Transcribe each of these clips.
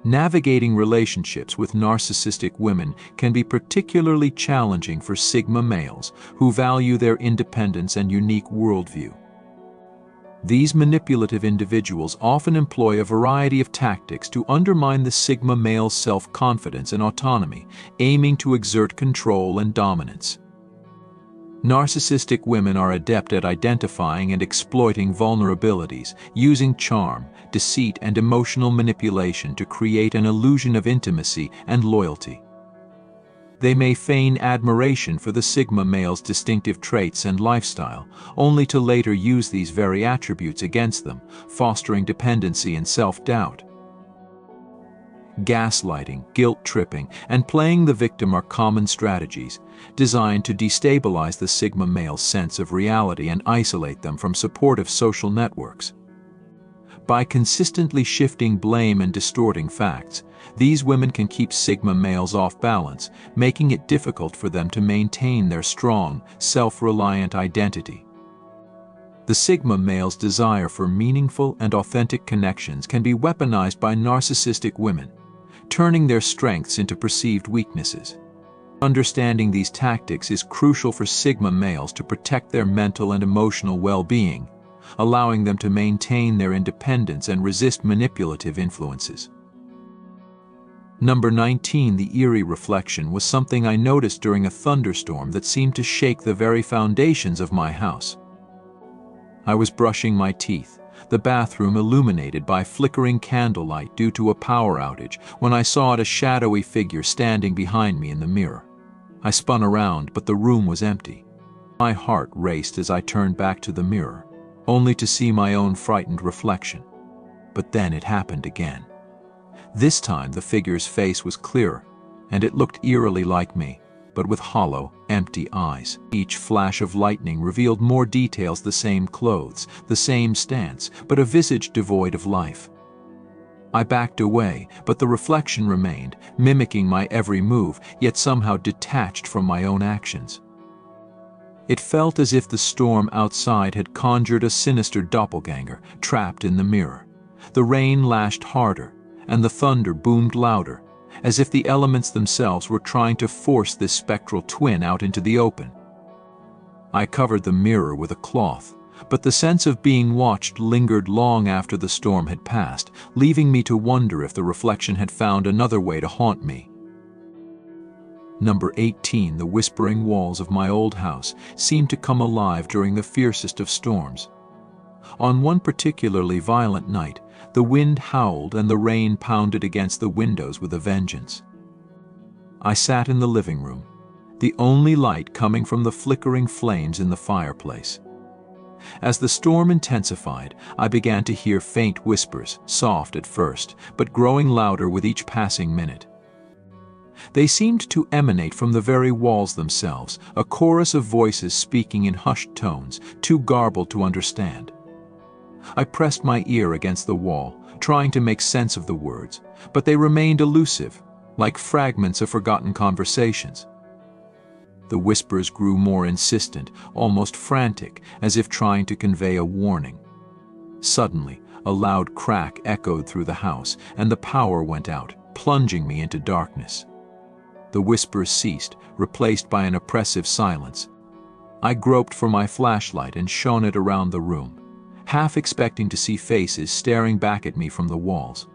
Navigating relationships with narcissistic women can be particularly challenging for Sigma males who value their independence and unique worldview. These manipulative individuals often employ a variety of tactics to undermine the Sigma male's self-confidence and autonomy, aiming to exert control and dominance. Narcissistic women are adept at identifying and exploiting vulnerabilities, using charm, deceit, and emotional manipulation to create an illusion of intimacy and loyalty. They may feign admiration for the Sigma male's distinctive traits and lifestyle, only to later use these very attributes against them, fostering dependency and self-doubt. Gaslighting, guilt-tripping, and playing the victim are common strategies designed to destabilize the Sigma male's sense of reality and isolate them from supportive social networks. By consistently shifting blame and distorting facts, these women can keep Sigma males off balance, making it difficult for them to maintain their strong, self-reliant identity. The Sigma male's desire for meaningful and authentic connections can be weaponized by narcissistic women, turning their strengths into perceived weaknesses. Understanding these tactics is crucial for Sigma males to protect their mental and emotional well-being, allowing them to maintain their independence and resist manipulative influences. Number 19. The eerie reflection was something I noticed during a thunderstorm that seemed to shake the very foundations of my house. I was brushing my teeth, the bathroom illuminated by flickering candlelight due to a power outage, when I saw a shadowy figure standing behind me in the mirror. I spun around, but the room was empty. My heart raced as I turned back to the mirror, only to see my own frightened reflection. But then it happened again. This time the figure's face was clearer, and it looked eerily like me, but with hollow, empty eyes. Each flash of lightning revealed more details: the same clothes, the same stance, but a visage devoid of life. I backed away, but the reflection remained, mimicking my every move, yet somehow detached from my own actions. It felt as if the storm outside had conjured a sinister doppelganger, trapped in the mirror. The rain lashed harder, and the thunder boomed louder, as if the elements themselves were trying to force this spectral twin out into the open. I covered the mirror with a cloth, but the sense of being watched lingered long after the storm had passed, leaving me to wonder if the reflection had found another way to haunt me. Number 18. The whispering walls of my old house seemed to come alive during the fiercest of storms. On one particularly violent night, the wind howled and the rain pounded against the windows with a vengeance. I sat in the living room, the only light coming from the flickering flames in the fireplace. As the storm intensified, I began to hear faint whispers, soft at first, but growing louder with each passing minute. They seemed to emanate from the very walls themselves, a chorus of voices speaking in hushed tones, too garbled to understand. I pressed my ear against the wall, trying to make sense of the words, but they remained elusive, like fragments of forgotten conversations. The whispers grew more insistent, almost frantic, as if trying to convey a warning. Suddenly, a loud crack echoed through the house, and the power went out, plunging me into darkness. The whispers ceased, replaced by an oppressive silence. I groped for my flashlight and shone it around the room, half expecting to see faces staring back at me from the walls.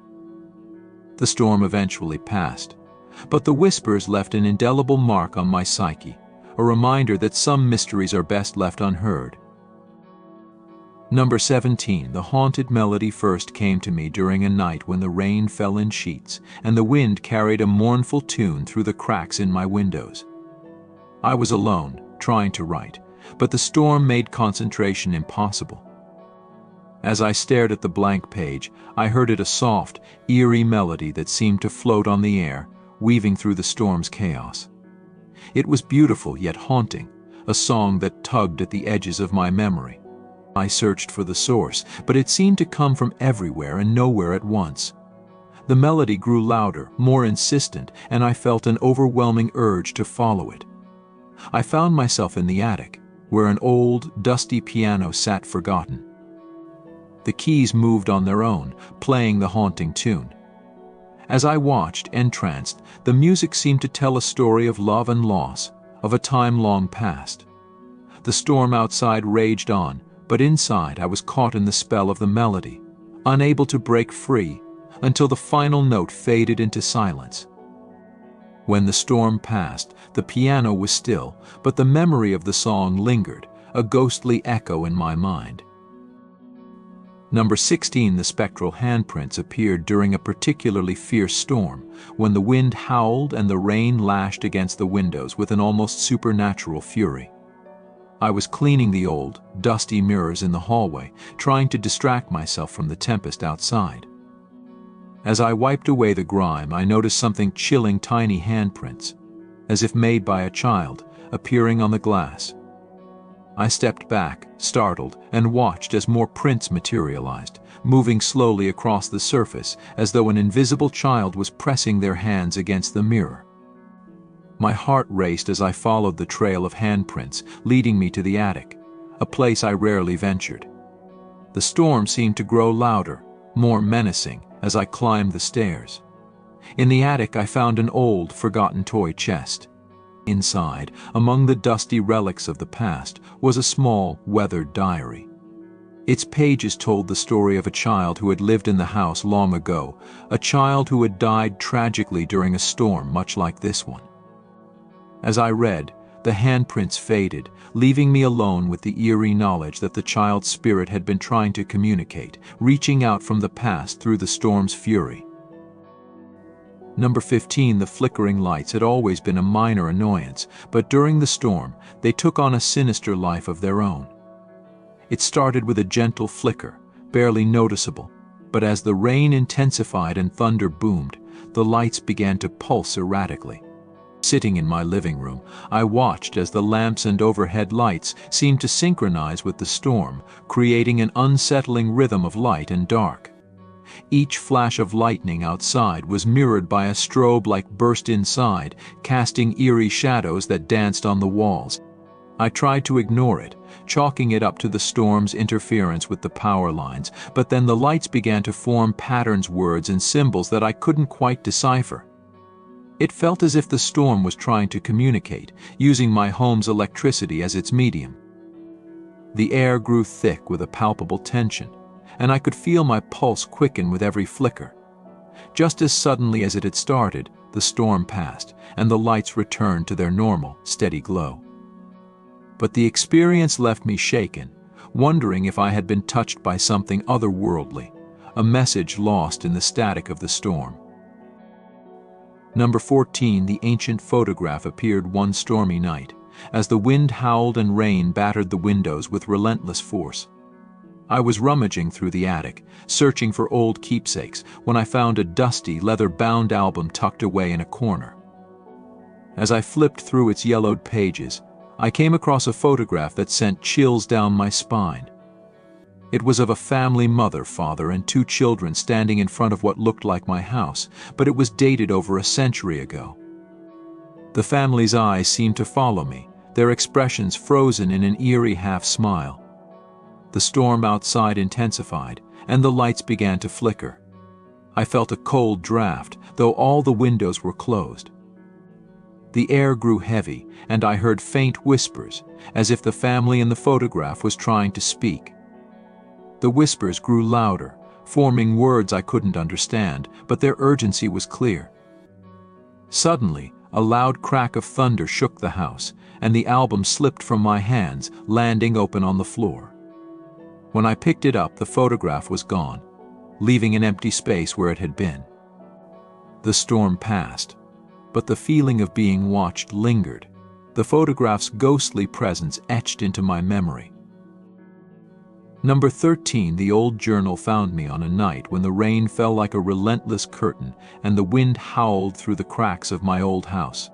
The storm eventually passed, but the whispers left an indelible mark on my psyche, a reminder that some mysteries are best left unheard. Number 17. The haunted melody first came to me during a night when the rain fell in sheets and the wind carried a mournful tune through the cracks in my windows. I was alone, trying to write, but the storm made concentration impossible. As I stared at the blank page, I heard it, a soft, eerie melody that seemed to float on the air, weaving through the storm's chaos. It was beautiful yet haunting, a song that tugged at the edges of my memory. I searched for the source, but it seemed to come from everywhere and nowhere at once. The melody grew louder, more insistent, and I felt an overwhelming urge to follow it. I found myself in the attic, where an old, dusty piano sat forgotten. The keys moved on their own, playing the haunting tune. As I watched, entranced, the music seemed to tell a story of love and loss, of a time long past. The storm outside raged on, but inside I was caught in the spell of the melody, unable to break free until the final note faded into silence. When the storm passed, the piano was still, but the memory of the song lingered, a ghostly echo in my mind. Number 16. The spectral handprints appeared during a particularly fierce storm, when the wind howled and the rain lashed against the windows with an almost supernatural fury. I was cleaning the old, dusty mirrors in the hallway, trying to distract myself from the tempest outside. As I wiped away the grime, I noticed something chilling: tiny handprints, as if made by a child, appearing on the glass. I stepped back, startled, and watched as more prints materialized, moving slowly across the surface as though an invisible child was pressing their hands against the mirror. My heart raced as I followed the trail of handprints, leading me to the attic, a place I rarely ventured. The storm seemed to grow louder, more menacing, as I climbed the stairs. In the attic, I found an old, forgotten toy chest. Inside, among the dusty relics of the past, was a small, weathered diary. Its pages told the story of a child who had lived in the house long ago, a child who had died tragically during a storm much like this one. As I read, the handprints faded, leaving me alone with the eerie knowledge that the child's spirit had been trying to communicate, reaching out from the past through the storm's fury. Number 15. The flickering lights had always been a minor annoyance, but during the storm, they took on a sinister life of their own. It started with a gentle flicker, barely noticeable, but as the rain intensified and thunder boomed, the lights began to pulse erratically. Sitting in my living room, I watched as the lamps and overhead lights seemed to synchronize with the storm, creating an unsettling rhythm of light and dark. Each flash of lightning outside was mirrored by a strobe-like burst inside, casting eerie shadows that danced on the walls. I tried to ignore it, chalking it up to the storm's interference with the power lines, but then the lights began to form patterns, words, and symbols that I couldn't quite decipher. It felt as if the storm was trying to communicate, using my home's electricity as its medium. The air grew thick with a palpable tension, and I could feel my pulse quicken with every flicker. Just as suddenly as it had started, the storm passed, and the lights returned to their normal, steady glow. But the experience left me shaken, wondering if I had been touched by something otherworldly, a message lost in the static of the storm. Number 14. The ancient photograph appeared one stormy night, as the wind howled and rain battered the windows with relentless force. I was rummaging through the attic, searching for old keepsakes, when I found a dusty, leather-bound album tucked away in a corner. As I flipped through its yellowed pages, I came across a photograph that sent chills down my spine. It was of a family: mother, father, and 2 children standing in front of what looked like my house, but it was dated over a century ago. The family's eyes seemed to follow me, their expressions frozen in an eerie half-smile. The storm outside intensified, and the lights began to flicker. I felt a cold draft, though all the windows were closed. The air grew heavy, and I heard faint whispers, as if the family in the photograph was trying to speak. The whispers grew louder, forming words I couldn't understand, but their urgency was clear. Suddenly, a loud crack of thunder shook the house, and the album slipped from my hands, landing open on the floor. When I picked it up, the photograph was gone, leaving an empty space where it had been. The storm passed, but the feeling of being watched lingered, the photograph's ghostly presence etched into my memory. Number 13. The old journal found me on a night when the rain fell like a relentless curtain and the wind howled through the cracks of my old house.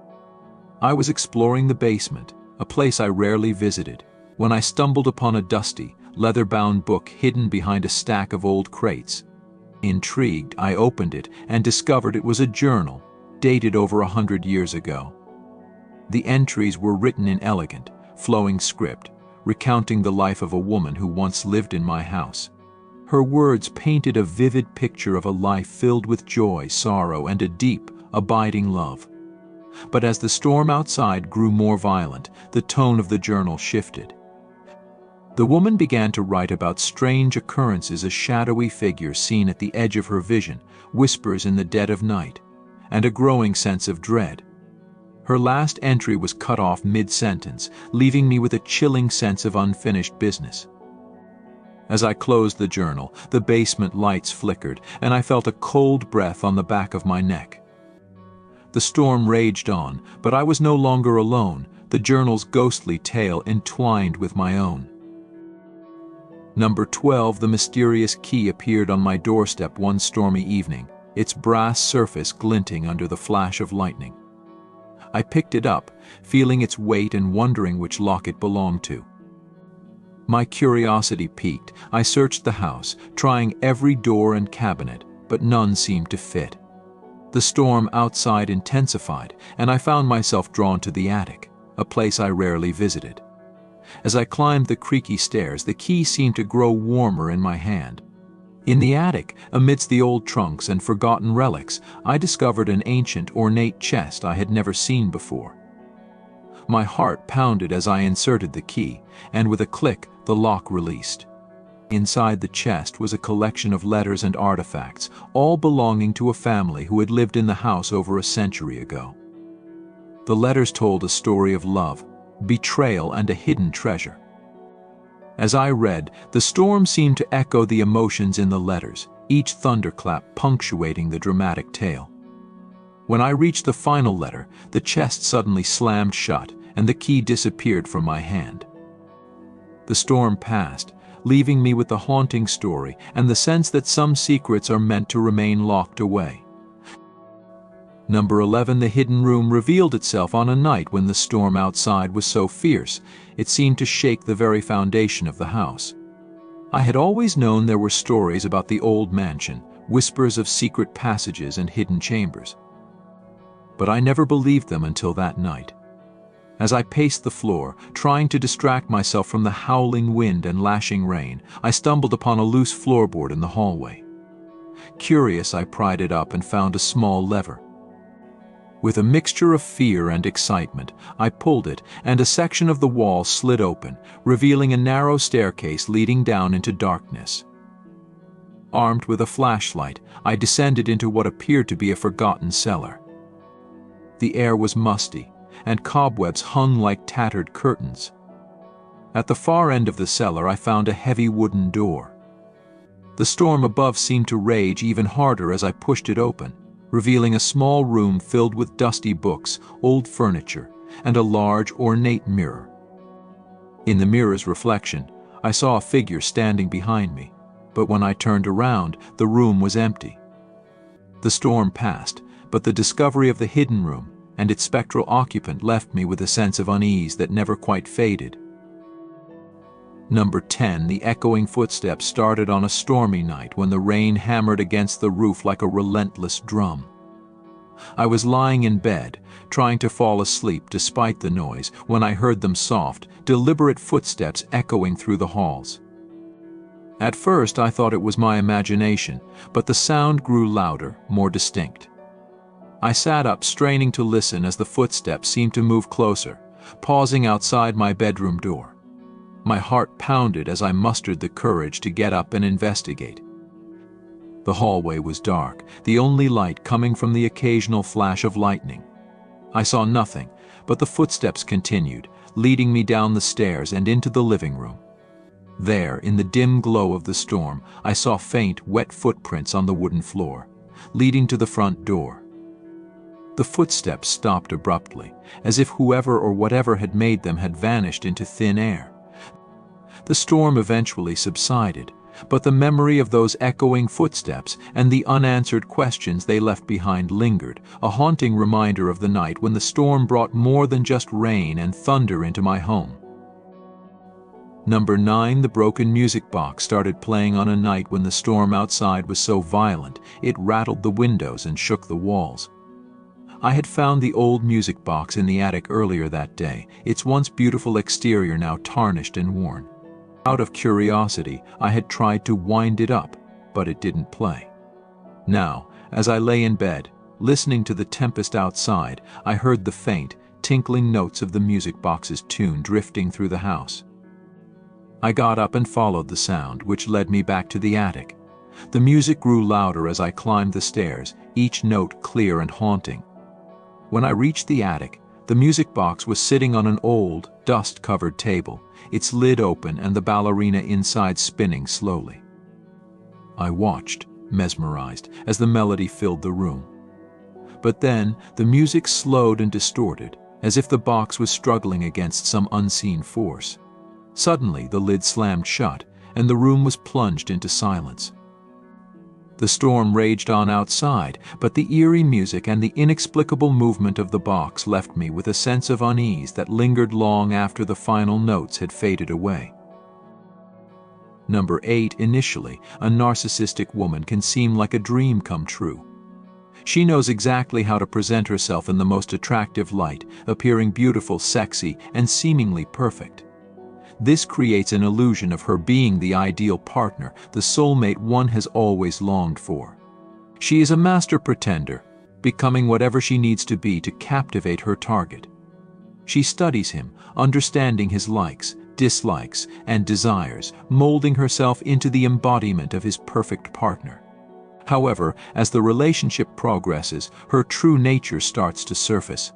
I was exploring the basement, a place I rarely visited, when I stumbled upon a dusty, leather-bound book hidden behind a stack of old crates. Intrigued, I opened it and discovered it was a journal, dated over 100 years ago. The entries were written in elegant, flowing script, recounting the life of a woman who once lived in my house. Her words painted a vivid picture of a life filled with joy, sorrow, and a deep, abiding love. But as the storm outside grew more violent, the tone of the journal shifted. The woman began to write about strange occurrences, a shadowy figure seen at the edge of her vision, whispers in the dead of night, and a growing sense of dread. Her last entry was cut off mid-sentence, leaving me with a chilling sense of unfinished business. As I closed the journal, the basement lights flickered, and I felt a cold breath on the back of my neck. The storm raged on, but I was no longer alone, the journal's ghostly tale entwined with my own. Number 12, the mysterious key appeared on my doorstep one stormy evening, its brass surface glinting under the flash of lightning. I picked it up, feeling its weight and wondering which lock it belonged to. My curiosity piqued. I searched the house, trying every door and cabinet, but none seemed to fit. The storm outside intensified, and I found myself drawn to the attic, a place I rarely visited. As I climbed the creaky stairs, the key seemed to grow warmer in my hand. In the attic, amidst the old trunks and forgotten relics, I discovered an ancient, ornate chest I had never seen before. My heart pounded as I inserted the key, and with a click, the lock released. Inside the chest was a collection of letters and artifacts, all belonging to a family who had lived in the house over a century ago. The letters told a story of love, betrayal, and a hidden treasure. As I read, the storm seemed to echo the emotions in the letters, each thunderclap punctuating the dramatic tale. When I reached the final letter, the chest suddenly slammed shut, and the key disappeared from my hand. The storm passed, leaving me with the haunting story and the sense that some secrets are meant to remain locked away. Number 11, the hidden room revealed itself on a night when the storm outside was so fierce, it seemed to shake the very foundation of the house. I had always known there were stories about the old mansion, whispers of secret passages and hidden chambers. But I never believed them until that night. As I paced the floor, trying to distract myself from the howling wind and lashing rain, I stumbled upon a loose floorboard in the hallway. Curious, I pried it up and found a small lever. With a mixture of fear and excitement, I pulled it, and a section of the wall slid open, revealing a narrow staircase leading down into darkness. Armed with a flashlight, I descended into what appeared to be a forgotten cellar. The air was musty, and cobwebs hung like tattered curtains. At the far end of the cellar, I found a heavy wooden door. The storm above seemed to rage even harder as I pushed it open, revealing a small room filled with dusty books, old furniture, and a large, ornate mirror. In the mirror's reflection, I saw a figure standing behind me, but when I turned around, the room was empty. The storm passed, but the discovery of the hidden room and its spectral occupant left me with a sense of unease that never quite faded. Number 10, the echoing footsteps started on a stormy night when the rain hammered against the roof like a relentless drum. I was lying in bed, trying to fall asleep despite the noise, when I heard them soft, deliberate footsteps echoing through the halls. At first I thought it was my imagination, but the sound grew louder, more distinct. I sat up, straining to listen as the footsteps seemed to move closer, pausing outside my bedroom door. My heart pounded as I mustered the courage to get up and investigate. The hallway was dark, the only light coming from the occasional flash of lightning. I saw nothing, but the footsteps continued, leading me down the stairs and into the living room. There, in the dim glow of the storm, I saw faint, wet footprints on the wooden floor, leading to the front door. The footsteps stopped abruptly, as if whoever or whatever had made them had vanished into thin air. The storm eventually subsided, but the memory of those echoing footsteps and the unanswered questions they left behind lingered, a haunting reminder of the night when the storm brought more than just rain and thunder into my home. Number 9, the broken music box started playing on a night when the storm outside was so violent it rattled the windows and shook the walls. I had found the old music box in the attic earlier that day, its once beautiful exterior now tarnished and worn. Out of curiosity, I had tried to wind it up, but it didn't play. Now, as I lay in bed, listening to the tempest outside, I heard the faint, tinkling notes of the music box's tune drifting through the house. I got up and followed the sound, which led me back to the attic. The music grew louder as I climbed the stairs, each note clear and haunting. When I reached the attic, the music box was sitting on an old, dust-covered table, its lid open and the ballerina inside spinning slowly. I watched, mesmerized, as the melody filled the room. But then, the music slowed and distorted, as if the box was struggling against some unseen force. Suddenly, the lid slammed shut, and the room was plunged into silence. The storm raged on outside, but the eerie music and the inexplicable movement of the box left me with a sense of unease that lingered long after the final notes had faded away. Number 8. Initially, a narcissistic woman can seem like a dream come true. She knows exactly how to present herself in the most attractive light, appearing beautiful, sexy, and seemingly perfect. This creates an illusion of her being the ideal partner, the soulmate one has always longed for. She is a master pretender, becoming whatever she needs to be to captivate her target. She studies him, understanding his likes, dislikes, and desires, molding herself into the embodiment of his perfect partner. However, as the relationship progresses, her true nature starts to surface.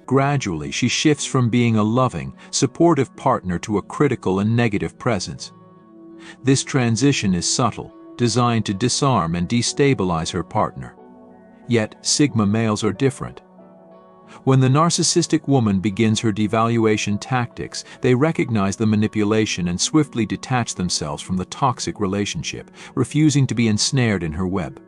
Gradually, she shifts from being a loving, supportive partner to a critical and negative presence. This transition is subtle, designed to disarm and destabilize her partner. Yet, Sigma males are different. When the narcissistic woman begins her devaluation tactics, they recognize the manipulation and swiftly detach themselves from the toxic relationship, refusing to be ensnared in her web.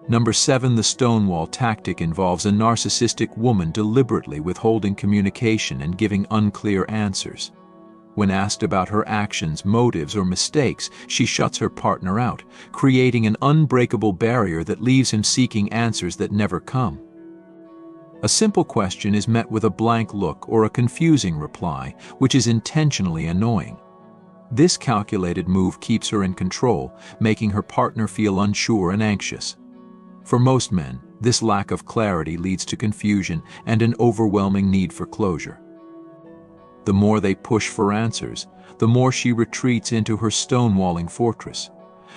Number 7. The stonewall tactic involves a narcissistic woman deliberately withholding communication and giving unclear answers. When asked about her actions, motives, or mistakes, she shuts her partner out, creating an unbreakable barrier that leaves him seeking answers that never come. A simple question is met with a blank look or a confusing reply, which is intentionally annoying. This calculated move keeps her in control, making her partner feel unsure and anxious. For most men, this lack of clarity leads to confusion and an overwhelming need for closure. The more they push for answers, the more she retreats into her stonewalling fortress.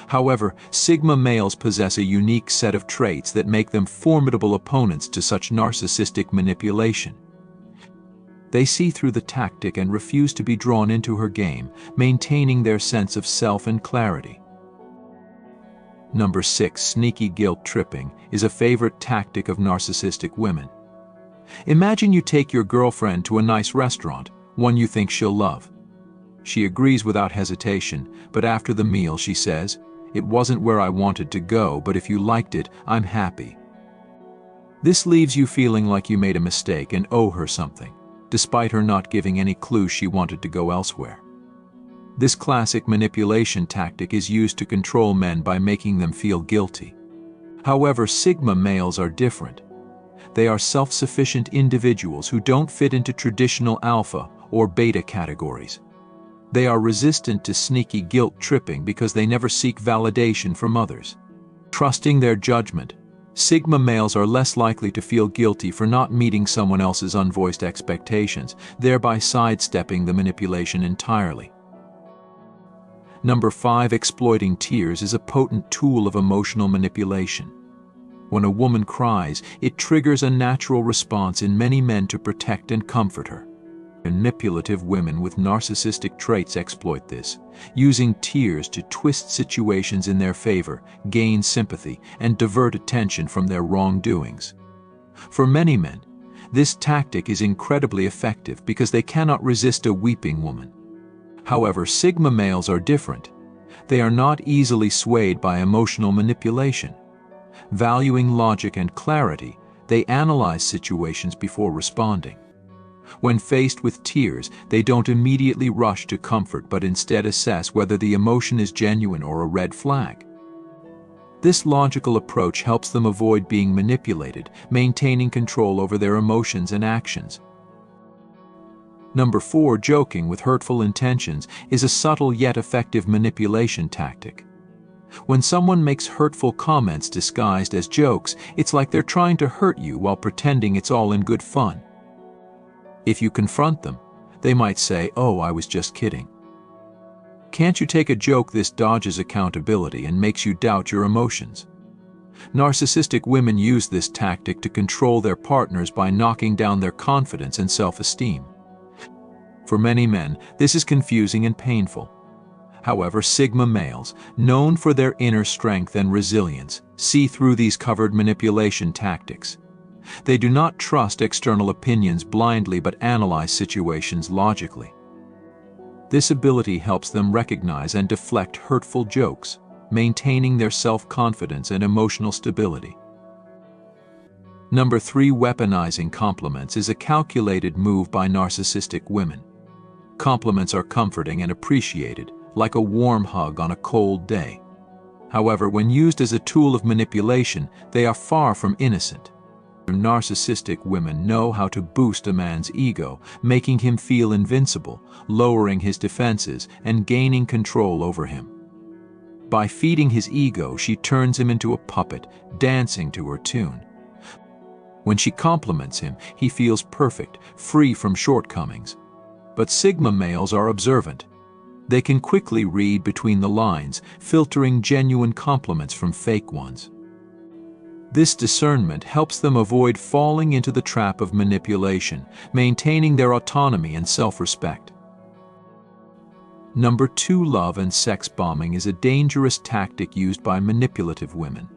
However, Sigma males possess a unique set of traits that make them formidable opponents to such narcissistic manipulation. They see through the tactic and refuse to be drawn into her game, maintaining their sense of self and clarity. Number 6. Sneaky guilt tripping is a favorite tactic of narcissistic women. Imagine you take your girlfriend to a nice restaurant, one you think she'll love. She agrees without hesitation, but after the meal she says, "It wasn't where I wanted to go, but if you liked it, I'm happy." This leaves you feeling like you made a mistake and owe her something, despite her not giving any clue she wanted to go elsewhere. This classic manipulation tactic is used to control men by making them feel guilty. However, Sigma males are different. They are self-sufficient individuals who don't fit into traditional alpha or beta categories. They are resistant to sneaky guilt tripping because they never seek validation from others. Trusting their judgment, Sigma males are less likely to feel guilty for not meeting someone else's unvoiced expectations, thereby sidestepping the manipulation entirely. Number 5. Exploiting tears is a potent tool of emotional manipulation. When a woman cries, it triggers a natural response in many men to protect and comfort her. Manipulative women with narcissistic traits exploit this, using tears to twist situations in their favor, gain sympathy, and divert attention from their wrongdoings. For many men, this tactic is incredibly effective because they cannot resist a weeping woman. However, Sigma males are different. They are not easily swayed by emotional manipulation. Valuing logic and clarity, they analyze situations before responding. When faced with tears, they don't immediately rush to comfort but instead assess whether the emotion is genuine or a red flag. This logical approach helps them avoid being manipulated, maintaining control over their emotions and actions. Number 4, joking with hurtful intentions is a subtle yet effective manipulation tactic. When someone makes hurtful comments disguised as jokes, it's like they're trying to hurt you while pretending it's all in good fun. If you confront them, they might say, "Oh, I was just kidding." Can't you take a joke? This dodges accountability and makes you doubt your emotions. Narcissistic women use this tactic to control their partners by knocking down their confidence and self-esteem. For many men, this is confusing and painful. However, Sigma males, known for their inner strength and resilience, see through these covert manipulation tactics. They do not trust external opinions blindly but analyze situations logically. This ability helps them recognize and deflect hurtful jokes, maintaining their self-confidence and emotional stability. Number 3, weaponizing compliments is a calculated move by narcissistic women. Compliments are comforting and appreciated, like a warm hug on a cold day. However, when used as a tool of manipulation, they are far from innocent. Narcissistic women know how to boost a man's ego, making him feel invincible, lowering his defenses, and gaining control over him. By feeding his ego, she turns him into a puppet, dancing to her tune. When she compliments him, he feels perfect, free from shortcomings. But Sigma males are observant. They can quickly read between the lines, filtering genuine compliments from fake ones. This discernment helps them avoid falling into the trap of manipulation, maintaining their autonomy and self-respect. Number 2, love and sex bombing is a dangerous tactic used by manipulative women.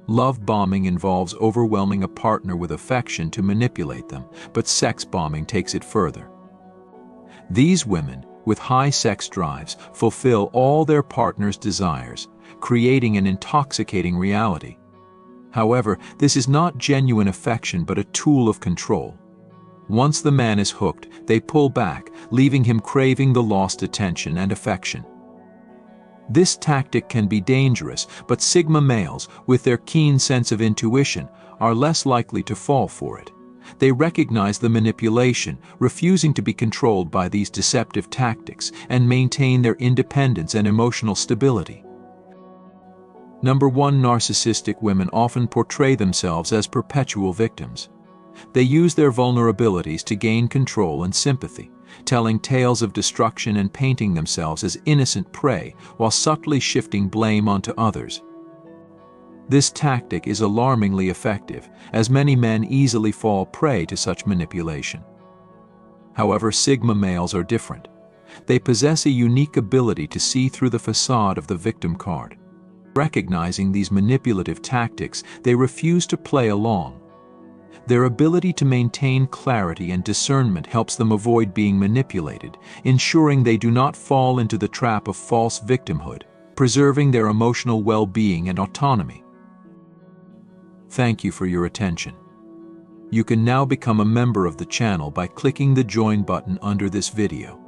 Love bombing involves overwhelming a partner with affection to manipulate them, but sex bombing takes it further. These women, with high sex drives, fulfill all their partner's desires, creating an intoxicating reality. However, this is not genuine affection but a tool of control. Once the man is hooked, they pull back, leaving him craving the lost attention and affection. This tactic can be dangerous, but Sigma males, with their keen sense of intuition, are less likely to fall for it. They recognize the manipulation, refusing to be controlled by these deceptive tactics, and maintain their independence and emotional stability. Number 1, narcissistic women often portray themselves as perpetual victims. They use their vulnerabilities to gain control and sympathy, telling tales of destruction and painting themselves as innocent prey while subtly shifting blame onto others. This tactic is alarmingly effective, as many men easily fall prey to such manipulation. However, Sigma males are different. They possess a unique ability to see through the facade of the victim card. Recognizing these manipulative tactics, they refuse to play along. Their ability to maintain clarity and discernment helps them avoid being manipulated, ensuring they do not fall into the trap of false victimhood, preserving their emotional well-being and autonomy. Thank you for your attention. You can now become a member of the channel by clicking the join button under this video.